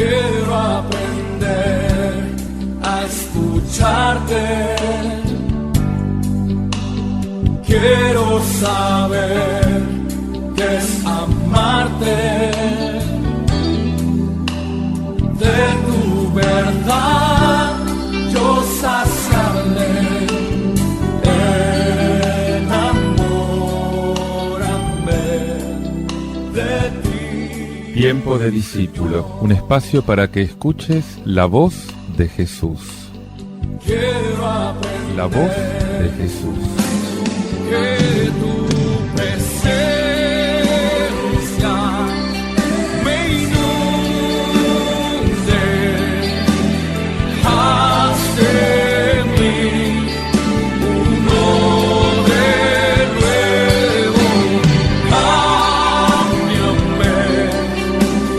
Quiero aprender a escucharte. Quiero saber qué es amarte. De tu verdad yo saciarme. Enamórame de ti. Tiempo de discípulo, un espacio para que escuches la voz de Jesús. Quiero aprender La voz de Jesús. que tu presencia me inunde. Haz de mí uno de nuevo. Cámbiame,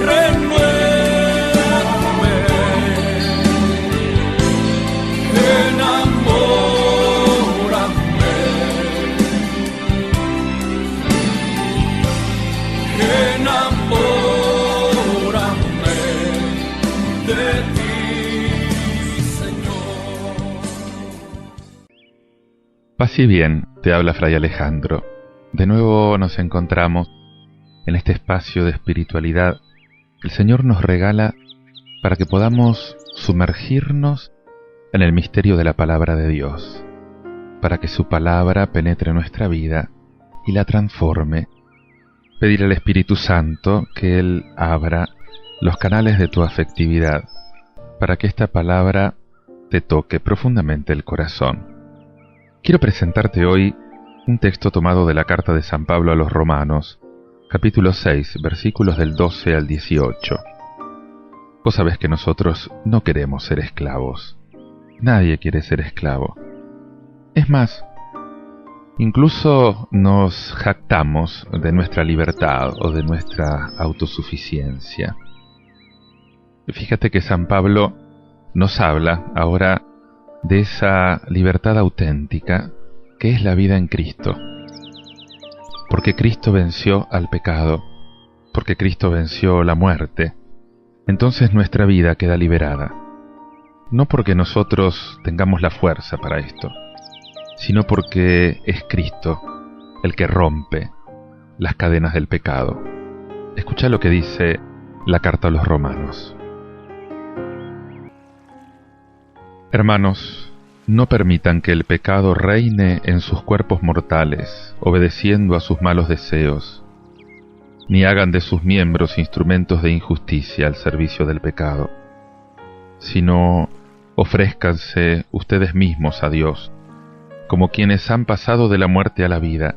renuévame. Enamórame de ti, Señor. Paz y bien, te habla Fray Alejandro. De nuevo nos encontramos en este espacio de espiritualidad que el Señor nos regala para que podamos sumergirnos en el misterio de la palabra de Dios, para que su palabra penetre en nuestra vida y la transforme. Pedir al Espíritu Santo que Él abra los canales de tu afectividad para que esta palabra te toque profundamente el corazón. Quiero presentarte hoy un texto tomado de la carta de San Pablo a los Romanos, capítulo 6, versículos del 12 al 18. Vos sabés que nosotros no queremos ser esclavos. Nadie quiere ser esclavo. Es más, incluso nos jactamos de nuestra libertad o de nuestra autosuficiencia. Fíjate que San Pablo nos habla ahora de esa libertad auténtica que es la vida en Cristo. Porque Cristo venció al pecado, porque Cristo venció la muerte, entonces nuestra vida queda liberada. No porque nosotros tengamos la fuerza para esto, sino porque es Cristo el que rompe las cadenas del pecado. Escucha lo que dice la carta a los Romanos. Hermanos, no permitan que el pecado reine en sus cuerpos mortales, obedeciendo a sus malos deseos, ni hagan de sus miembros instrumentos de injusticia al servicio del pecado, sino ofrézcanse ustedes mismos a Dios, como quienes han pasado de la muerte a la vida,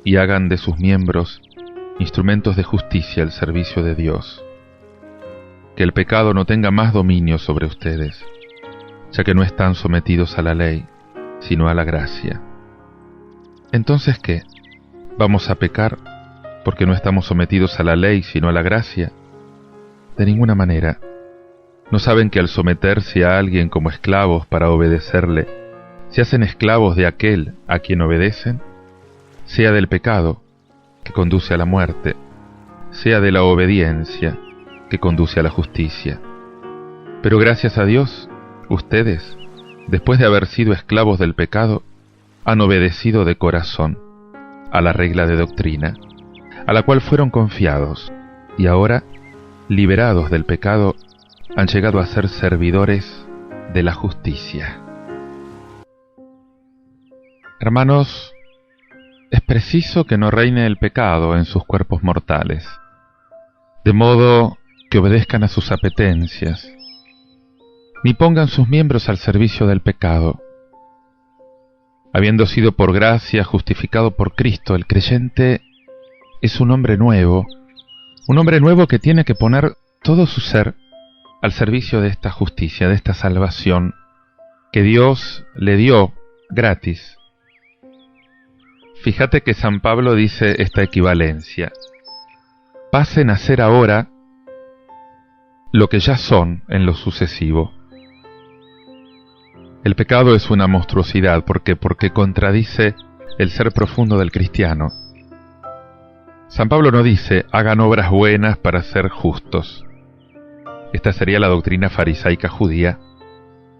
y hagan de sus miembros instrumentos de justicia al servicio de Dios. Que el pecado no tenga más dominio sobre ustedes, ya que no están sometidos a la ley, sino a la gracia. Entonces, ¿qué? ¿Vamos a pecar porque no estamos sometidos a la ley, sino a la gracia? De ninguna manera. ¿No saben que al someterse a alguien como esclavos para obedecerle, se hacen esclavos de aquel a quien obedecen? Sea del pecado, que conduce a la muerte, sea de la obediencia, que conduce a la justicia. Pero gracias a Dios, ustedes, después de haber sido esclavos del pecado, han obedecido de corazón a la regla de doctrina, a la cual fueron confiados, y ahora, liberados del pecado, han llegado a ser servidores de la justicia. Hermanos, es preciso que no reine el pecado en sus cuerpos mortales, de modo que obedezcan a sus apetencias, ni pongan sus miembros al servicio del pecado. Habiendo sido por gracia justificado por Cristo, el creyente es un hombre nuevo que tiene que poner todo su ser al servicio de esta justicia, de esta salvación que Dios le dio gratis. Fíjate que San Pablo dice esta equivalencia: pasen a ser ahora lo que ya son en lo sucesivo. El pecado es una monstruosidad porque contradice el ser profundo del cristiano. San Pablo no dice hagan obras buenas para ser justos. esta sería la doctrina farisaica judía,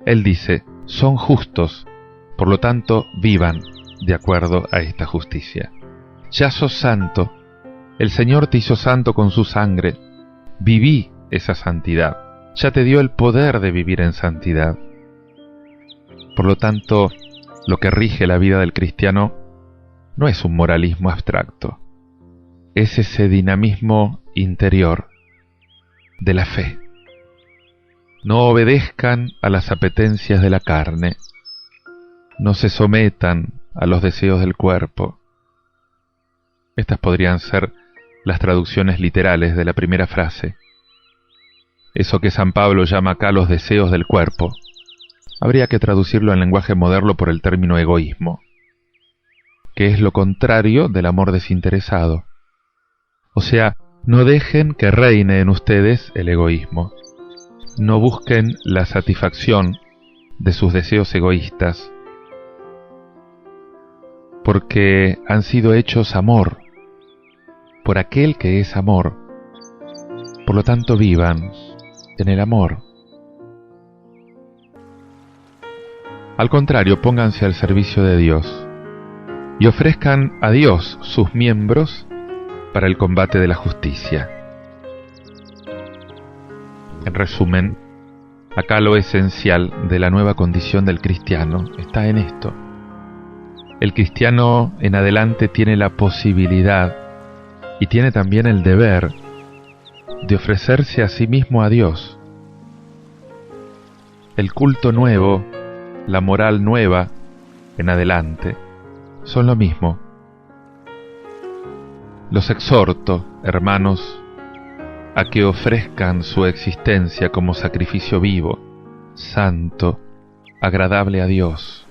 él dice, son justos, por lo tanto vivan de acuerdo a esta justicia. Ya sos santo, el Señor te hizo santo con su sangre, viví esa santidad, ya te dio el poder de vivir en santidad. Por lo tanto, lo que rige la vida del cristiano no es un moralismo abstracto, es ese dinamismo interior de la fe. No obedezcan a las apetencias de la carne, no se sometan a los deseos del cuerpo. Estas podrían ser las traducciones literales de la primera frase. Eso que San Pablo llama acá los deseos del cuerpo, habría que traducirlo en lenguaje moderno por el término egoísmo, que es lo contrario del amor desinteresado. O sea, no dejen que reine en ustedes el egoísmo. No busquen la satisfacción de sus deseos egoístas, porque han sido hechos amor, por aquel que es amor. Por lo tanto, vivan en el amor. Al contrario, pónganse al servicio de Dios y ofrezcan a Dios sus miembros para el combate de la justicia. En resumen, acá lo esencial de la nueva condición del cristiano está en esto. El cristiano en adelante tiene la posibilidad y tiene también el deber de ofrecerse a sí mismo a Dios. El culto nuevo, la moral nueva en adelante, son lo mismo. Los exhorto, hermanos, a que ofrezcan su existencia como sacrificio vivo, santo, agradable a Dios.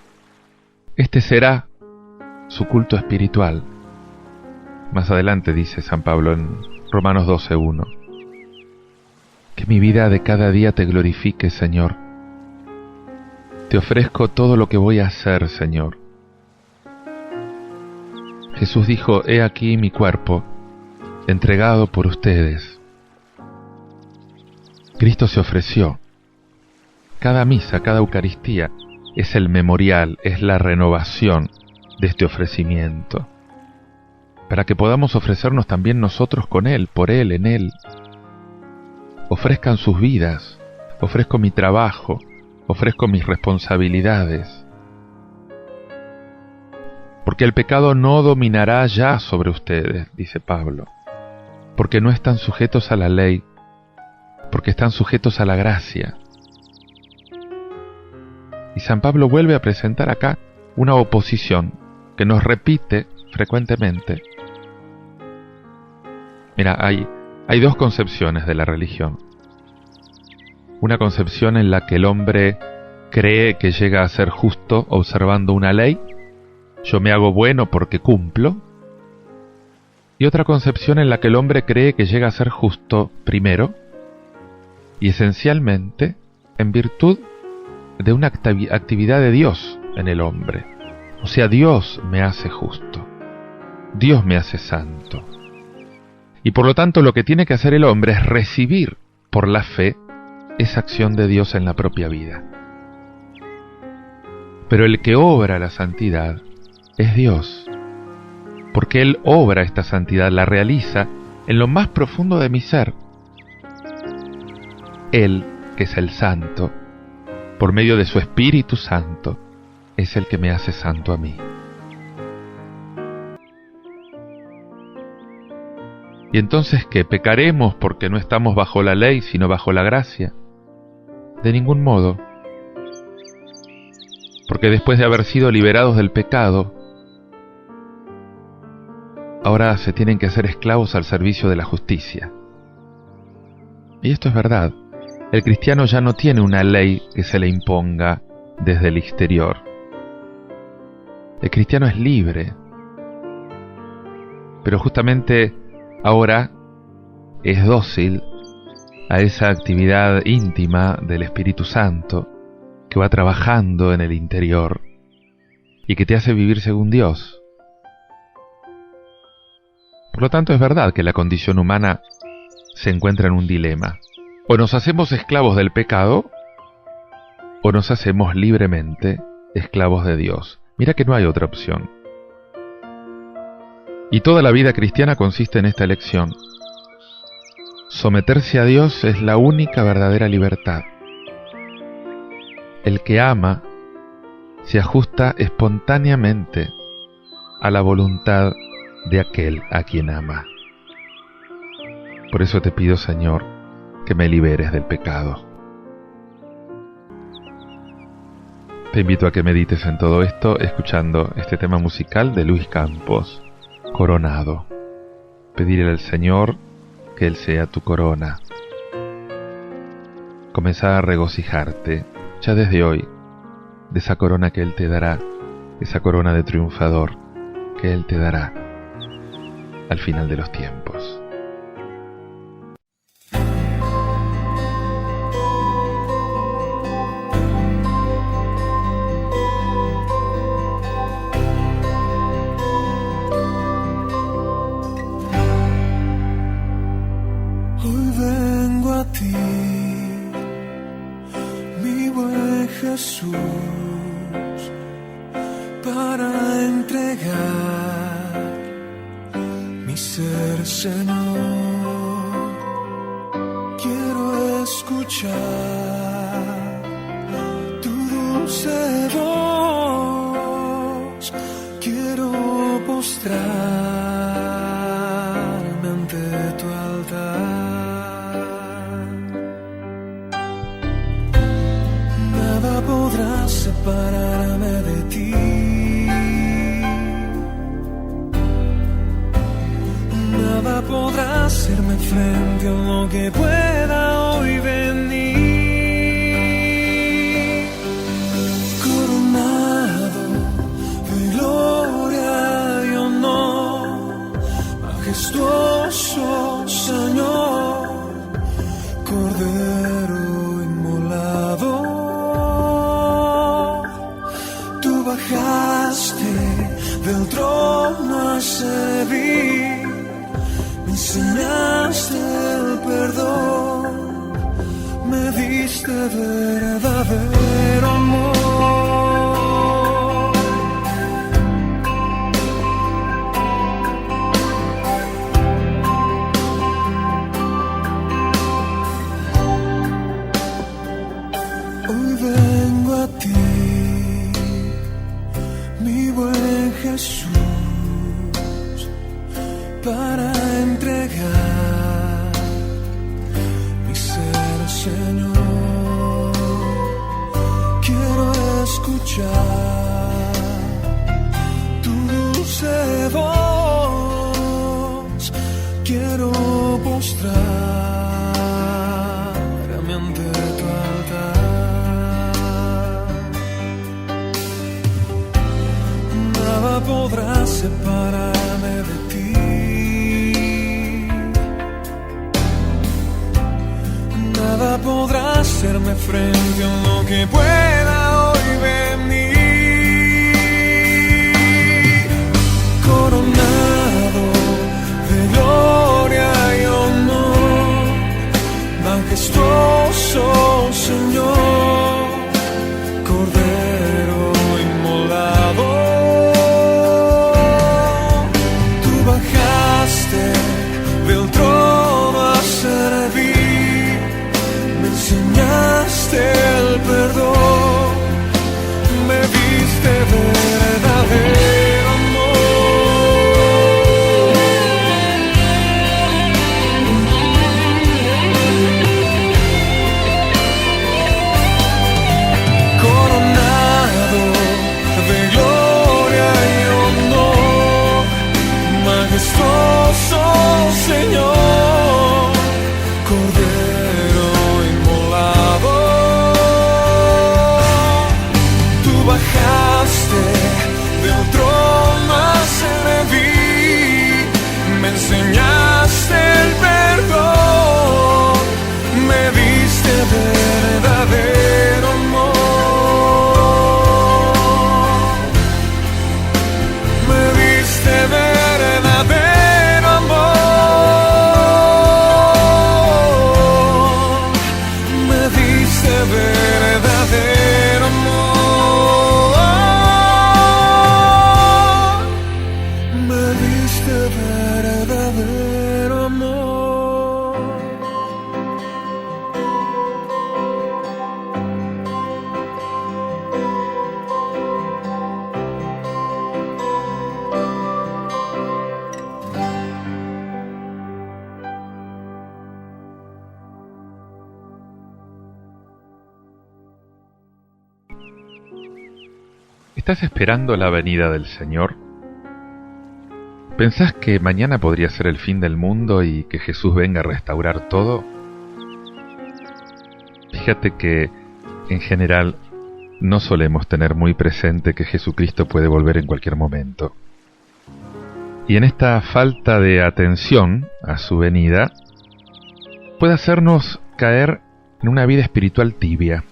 Este será su culto espiritual. Más adelante dice San Pablo en Romanos 12:1. Que mi vida de cada día te glorifique, Señor. Te ofrezco todo lo que voy a hacer, Señor. Jesús dijo, he aquí mi cuerpo, entregado por ustedes. Cristo se ofreció. Cada misa, cada Eucaristía, es el memorial, es la renovación de este ofrecimiento, para que podamos ofrecernos también nosotros con Él, por Él, en Él. Ofrezcan sus vidas, ofrezco mi trabajo, ofrezco mis responsabilidades, porque el pecado no dominará ya sobre ustedes, dice Pablo, porque no están sujetos a la ley, porque están sujetos a la gracia. Y San Pablo vuelve a presentar acá una oposición que nos repite frecuentemente. Mira, hay dos concepciones de la religión. Una concepción en la que el hombre cree que llega a ser justo observando una ley, yo me hago bueno porque cumplo, y otra concepción en la que el hombre cree que llega a ser justo primero y esencialmente en virtud de una actividad de Dios en el hombre. O sea, Dios me hace justo, Dios me hace santo. Y por lo tanto lo que tiene que hacer el hombre es recibir por la fe esa acción de Dios en la propia vida. Pero el que obra la santidad es Dios, porque Él obra esta santidad, la realiza en lo más profundo de mi ser. Él, que es el santo, por medio de su Espíritu Santo, es el que me hace santo a mí. ¿Y entonces qué? ¿Pecaremos porque no estamos bajo la ley, sino bajo la gracia? De ningún modo. Porque después de haber sido liberados del pecado, ahora se tienen que hacer esclavos al servicio de la justicia. Y esto es verdad. El cristiano ya no tiene una ley que se le imponga desde el exterior. El cristiano es libre. Pero justamente ahora es dócil a esa actividad íntima del Espíritu Santo que va trabajando en el interior y que te hace vivir según Dios. Por lo tanto, es verdad que la condición humana se encuentra en un dilema. O nos hacemos esclavos del pecado, o nos hacemos libremente esclavos de Dios. Mira que no hay otra opción. Y toda la vida cristiana consiste en esta elección. Someterse a Dios es la única verdadera libertad. El que ama se ajusta espontáneamente a la voluntad de aquel a quien ama. Por eso te pido, Señor, que me liberes del pecado. Te invito a que medites en todo esto escuchando este tema musical de Luis Campos, Coronado. Pedirle al Señor que Él sea tu corona. Comenzá a regocijarte ya desde hoy de esa corona que Él te dará, esa corona de triunfador que Él te dará al final de los tiempos. Hoy vengo a ti, mi buen Jesús, para entregar mi ser, Señor. Quiero escuchar tu dulce voz, quiero postrarme ante tu altar. Nada podrá separarme de ti. Nada podrá hacerme frente a lo que pueda hoy venir. Coronado de gloria y honor, majestuoso Señor, Cordero inmolado. Tú bajaste del trono a servir, me enseñaste el perdón, me diste verdadero amor. Hoy vengo a ti, mi buen Jesús, para entregar mi ser, Señor. Quiero escuchar tu dulce voz, quiero postrarme ante tu altar. Nada podrá separarme de ti. Nada podrá hacerme frente a lo que pueda hoy venir. Coronado de gloria y honor, majestuoso Señor, Cordero inmolado. Tú bajaste del trono a servir, me enseñaste el perdón, me ¿Estás esperando la venida del Señor? ¿Pensás que mañana podría ser el fin del mundo y que Jesús venga a restaurar todo? Fíjate que, en general, no solemos tener muy presente que Jesucristo puede volver en cualquier momento. Y en esta falta de atención a su venida, puede hacernos caer en una vida espiritual tibia,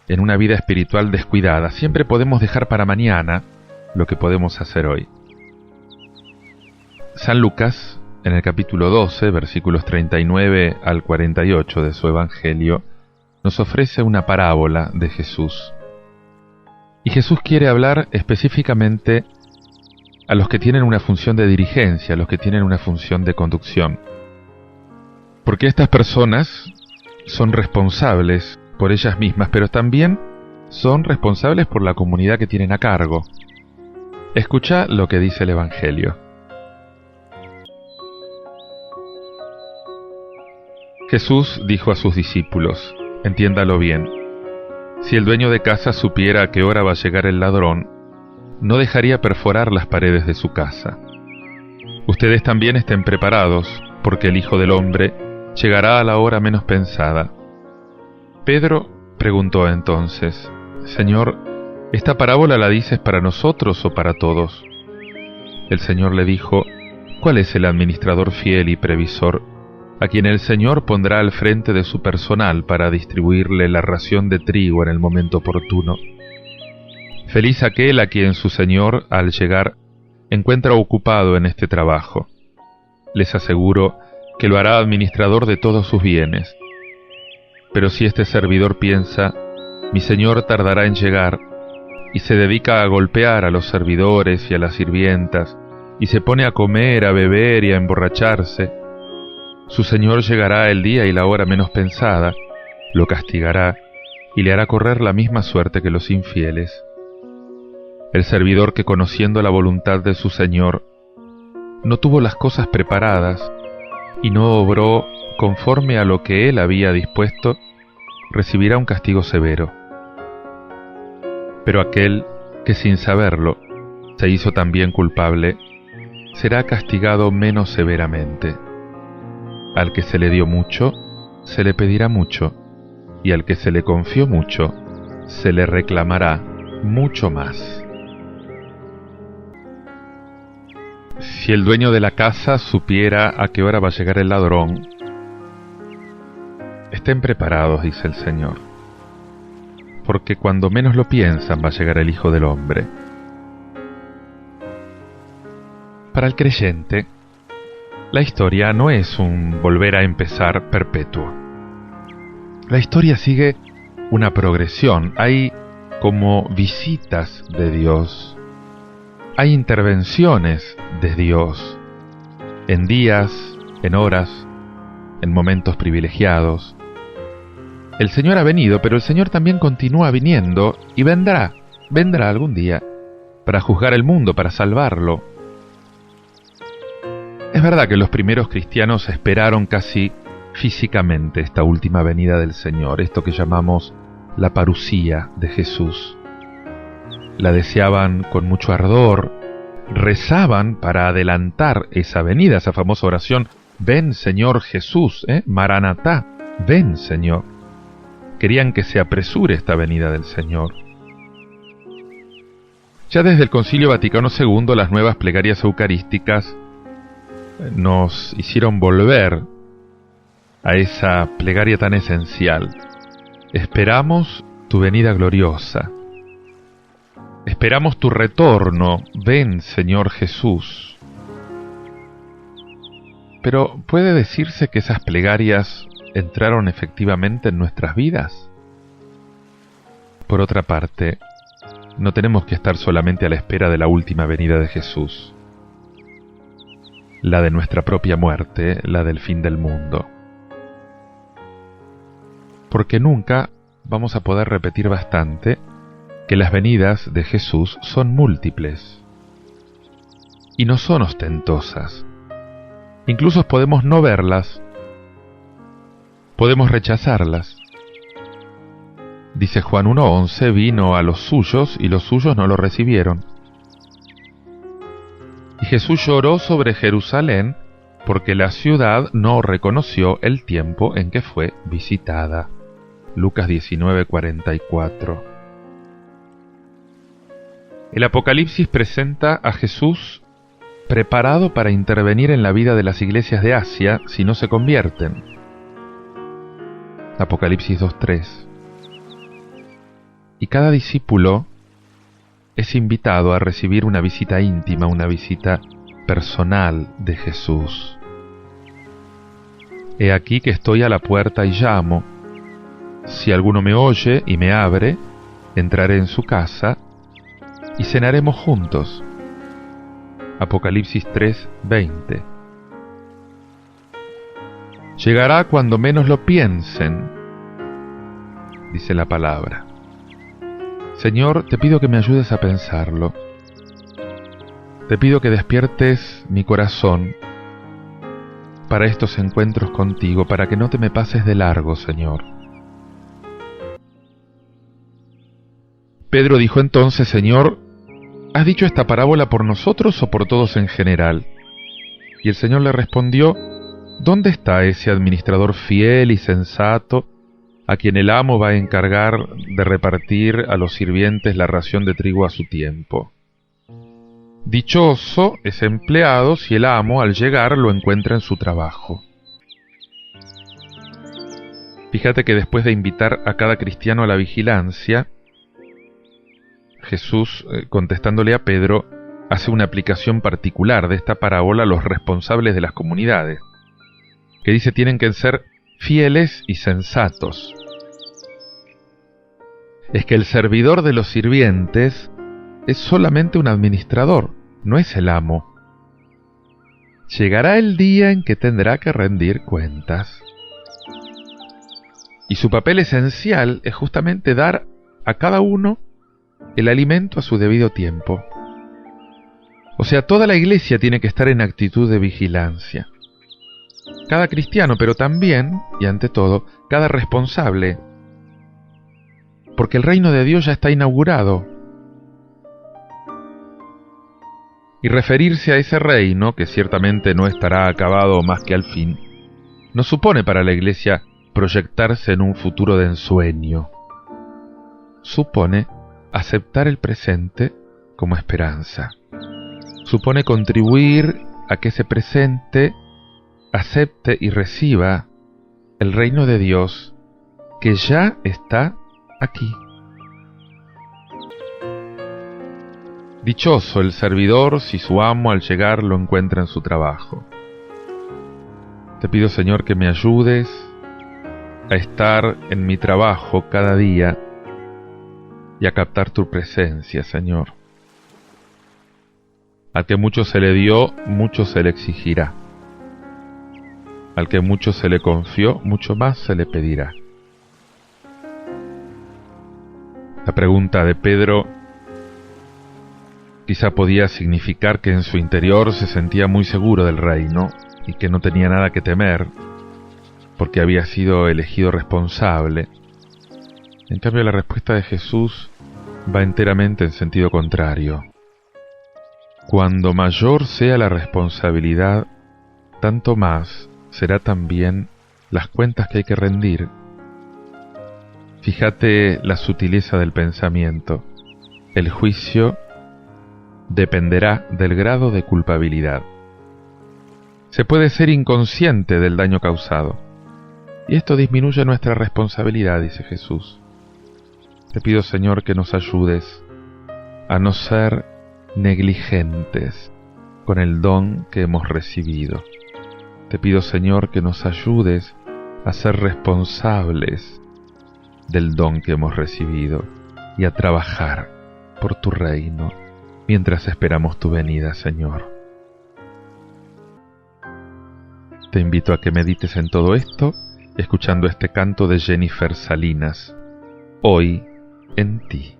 en una vida espiritual descuidada. Siempre podemos dejar para mañana lo que podemos hacer hoy. San Lucas, en el capítulo 12, versículos 39 al 48 de su Evangelio, nos ofrece una parábola de Jesús. Y Jesús quiere hablar específicamente a los que tienen una función de dirigencia, a los que tienen una función de conducción. Porque estas personas son responsables por ellas mismas, pero también son responsables por la comunidad que tienen a cargo. Escucha lo que dice el Evangelio. Jesús dijo a sus discípulos, entiéndalo bien, si el dueño de casa supiera a qué hora va a llegar el ladrón, no dejaría perforar las paredes de su casa. Ustedes también estén preparados, porque el Hijo del Hombre llegará a la hora menos pensada. Pedro preguntó entonces, Señor, ¿esta parábola la dices para nosotros o para todos? El Señor le dijo, ¿cuál es el administrador fiel y previsor, a quien el Señor pondrá al frente de su personal para distribuirle la ración de trigo en el momento oportuno? Feliz aquel a quien su Señor, al llegar, encuentra ocupado en este trabajo. Les aseguro que lo hará administrador de todos sus bienes. Pero si este servidor piensa, mi Señor tardará en llegar, y se dedica a golpear a los servidores y a las sirvientas, y se pone a comer, a beber y a emborracharse, su Señor llegará el día y la hora menos pensada, lo castigará y le hará correr la misma suerte que los infieles. El servidor que, conociendo la voluntad de su Señor, no tuvo las cosas preparadas y no obró conforme a lo que él había dispuesto, recibirá un castigo severo. Pero aquel que sin saberlo se hizo también culpable, será castigado menos severamente. Al que se le dio mucho, se le pedirá mucho, y al que se le confió mucho, se le reclamará mucho más. Si el dueño de la casa supiera a qué hora va a llegar el ladrón, estén preparados, dice el Señor, porque cuando menos lo piensan va a llegar el Hijo del Hombre. Para el creyente, la historia no es un volver a empezar perpetuo. La historia sigue una progresión. Hay como visitas de Dios. Hay intervenciones de Dios. En días, en horas, en momentos privilegiados. El Señor ha venido, pero el Señor también continúa viniendo y vendrá algún día para juzgar el mundo, para salvarlo. Es verdad que los primeros cristianos esperaron casi físicamente esta última venida del Señor, esto que llamamos la parusía de Jesús. La deseaban con mucho ardor, rezaban para adelantar esa venida, esa famosa oración, ven Señor Jesús, Maranatá, ven Señor. Querían que se apresure esta venida del Señor. Ya desde el Concilio Vaticano II, las nuevas plegarias eucarísticas nos hicieron volver a esa plegaria tan esencial. Esperamos tu venida gloriosa. Esperamos tu retorno. Ven, Señor Jesús. Pero ¿puede decirse que esas plegarias entraron efectivamente en nuestras vidas? Por otra parte, no tenemos que estar solamente a la espera de la última venida de Jesús, la de nuestra propia muerte, la del fin del mundo. Porque nunca vamos a poder repetir bastante que las venidas de Jesús son múltiples y no son ostentosas. Incluso podemos no verlas, podemos rechazarlas, Dice Juan 1:11, vino a los suyos y los suyos no lo recibieron. Y Jesús lloró sobre Jerusalén porque la ciudad no reconoció el tiempo en que fue visitada. Lucas 19:44. El Apocalipsis presenta a Jesús preparado para intervenir en la vida de las iglesias de Asia si no se convierten. Apocalipsis 2:3. Y cada discípulo es invitado a recibir una visita íntima, una visita personal de Jesús. He aquí que estoy a la puerta y llamo. Si alguno me oye y me abre, entraré en su casa y cenaremos juntos. Apocalipsis 3:20. Llegará cuando menos lo piensen, dice la palabra. Señor, te pido que me ayudes a pensarlo. Te pido que despiertes mi corazón para estos encuentros contigo, para que no te me pases de largo, Señor. Pedro dijo entonces, Señor, ¿has dicho esta parábola por nosotros o por todos en general? Y el Señor le respondió, ¿dónde está ese administrador fiel y sensato a quien el amo va a encargar de repartir a los sirvientes la ración de trigo a su tiempo? Dichoso ese empleado si el amo al llegar lo encuentra en su trabajo. Fíjate que después de invitar a cada cristiano a la vigilancia, Jesús, contestándole a Pedro, hace una aplicación particular de esta parábola a los responsables de las comunidades, que dice tienen que ser fieles y sensatos. Es que el servidor de los sirvientes es solamente un administrador, no es el amo. Llegará el día en que tendrá que rendir cuentas. Y su papel esencial es justamente dar a cada uno el alimento a su debido tiempo. O sea, toda la iglesia tiene que estar en actitud de vigilancia. Cada cristiano, pero también, y ante todo, cada responsable. Porque el reino de Dios ya está inaugurado. Y referirse a ese reino, que ciertamente no estará acabado más que al fin, no supone para la iglesia proyectarse en un futuro de ensueño. Supone aceptar el presente como esperanza. Supone contribuir a que ese presente acepte y reciba el reino de Dios que ya está aquí. Dichoso el servidor si su amo al llegar lo encuentra en su trabajo. Te pido, Señor, que me ayudes a estar en mi trabajo cada día y a captar tu presencia, Señor. Al que mucho se le dio, mucho se le exigirá. Al que mucho se le confió, mucho más se le pedirá. La pregunta de Pedro quizá podía significar que en su interior se sentía muy seguro del reino y que no tenía nada que temer, porque había sido elegido responsable. En cambio, la respuesta de Jesús va enteramente en sentido contrario. Cuando mayor sea la responsabilidad, tanto más será también las cuentas que hay que rendir. Fíjate la sutileza del pensamiento. El juicio dependerá del grado de culpabilidad. Se puede ser inconsciente del daño causado, y esto disminuye nuestra responsabilidad, dice Jesús. Te pido, Señor, que nos ayudes a no ser negligentes con el don que hemos recibido. Te pido, Señor, que nos ayudes a ser responsables del don que hemos recibido y a trabajar por tu reino mientras esperamos tu venida, Señor. Te invito a que medites en todo esto, escuchando este canto de Jennifer Salinas, Hoy en ti.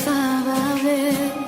cada vez